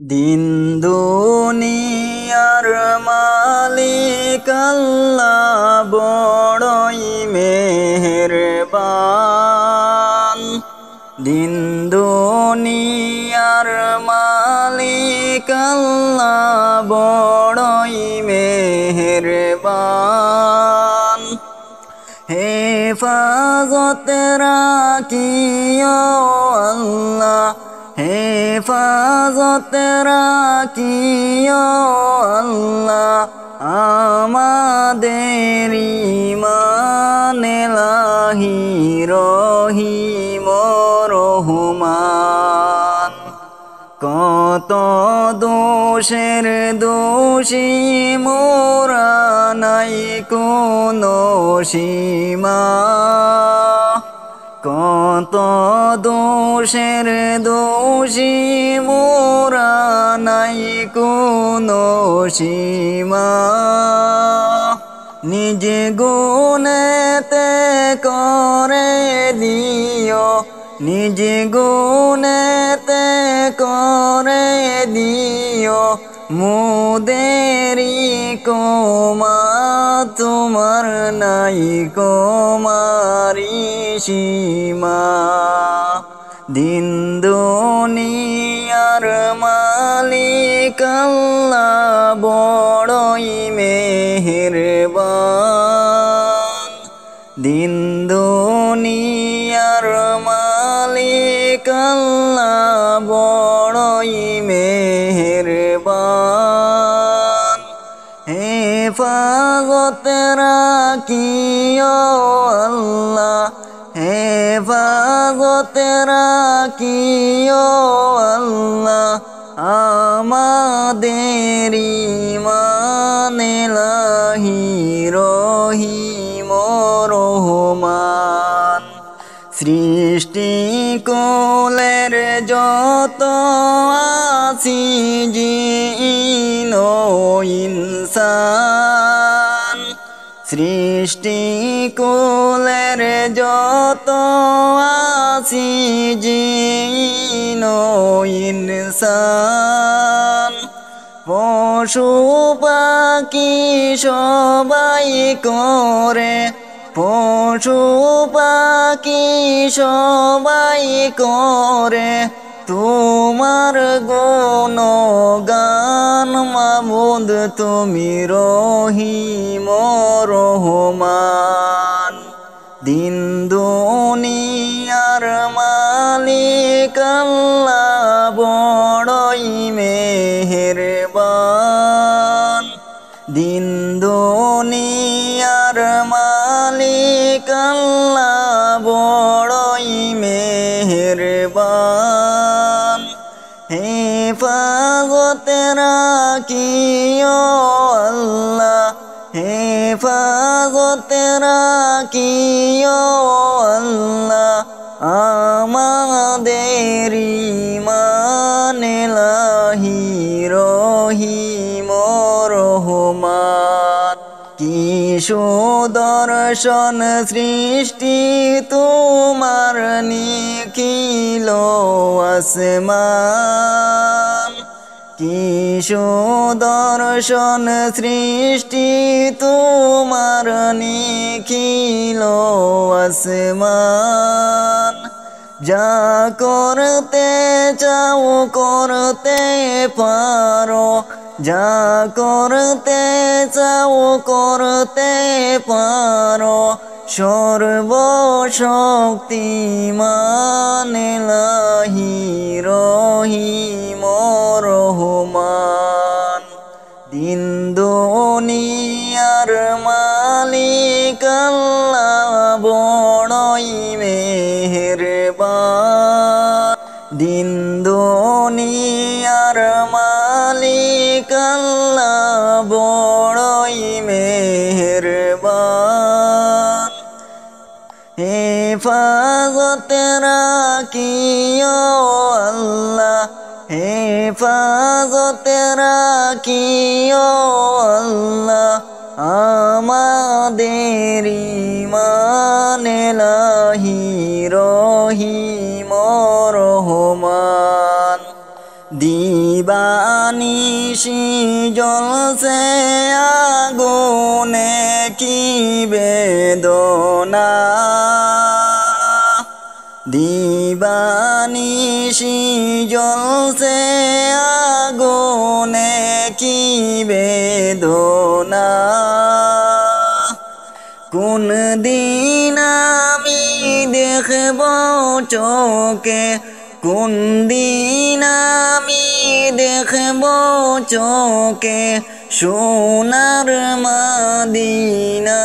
দিন দুনিয়ার মালিক আল্লাহ বড়ই মেহেরবান। দিন দুনিয়ার মালিক আল্লাহ বড়ই মেহেরবান। হেফাজত রাখিও আল্লাহ, হেফাজত রাখিও আল্লাহ আমাদের ঈমান ইলাহি রহিম রহমান। কত দোষের দোষী মোরা নাই কোনো সীমা, কত দোষের দোষী মোরা নাই কোনো সীমা। নিজ গুণেতে করে দিও, নিজ গুণেতে করে দিও মুদেরি কোমা, তোমার নাই কোমারি সীমা। দিন দুনিয়ার মালিক আল্লাহ বড়ই মেহেরবান। দিন দুনিয়ার মালিক আল্লাহ বড়ই মেহেরবান। হেফাজত রাখিও আল্লাহ, হেফাজত রাখিও আল্লাহ আমাদের ঈমান ইলাহি রহিম রহমান। সৃষ্টি কুলের যত আছি জিন ও ইনসান, সৃষ্টি কুলের যত আছি জিন ও ইনসান। পশু পাখি সবাই করে, পশু পাখি সবাই করে তোমার গুণগান। মাবুদ তুমি রহিম রহমান। দিন দুনিয়ার মালিক আল্লাহ বড়ই মেহেরবান। দিন দুনিয়ার মালিক আল্লাহ বড়ই মেহেরবান। হেফাজত রাখিও আল্লাহ, হেফাজত রাখিও আল্লাহ আমাদের ঈমান ইলাহি রহিম রহমান। কি সুদর্শন সৃষ্টি তোমার নিখিল আসমান, কি সুদর্শন সৃষ্টি তোমার নিখিল আসমান। যা করতে চাও করতে পারো, যা করতে চাও করতে পারো সর্বশক্তিমান ইলাহি রহিম রহমান। দিন দুনিয়ার মালিক আল্লাহ বড়ই মেহেরবান। দিন দুনিয়ার মালিক আল্লাহ বড়ই মেহেরবান। হেফাজত রাখিও আল্লাহ, হেফাজত রাখিও আল্লাহ আমাদের ঈমান ইলাহি রহিম রহমান। দিবানিশি জ্বলছে আগুনে কি বেদনা দিবানিশি জ্বলছে আগুনে কি বেদনা কোন দিন আমি দেখব চোখে কোন দিন আমি দেখব চোখে সোনার মদিনা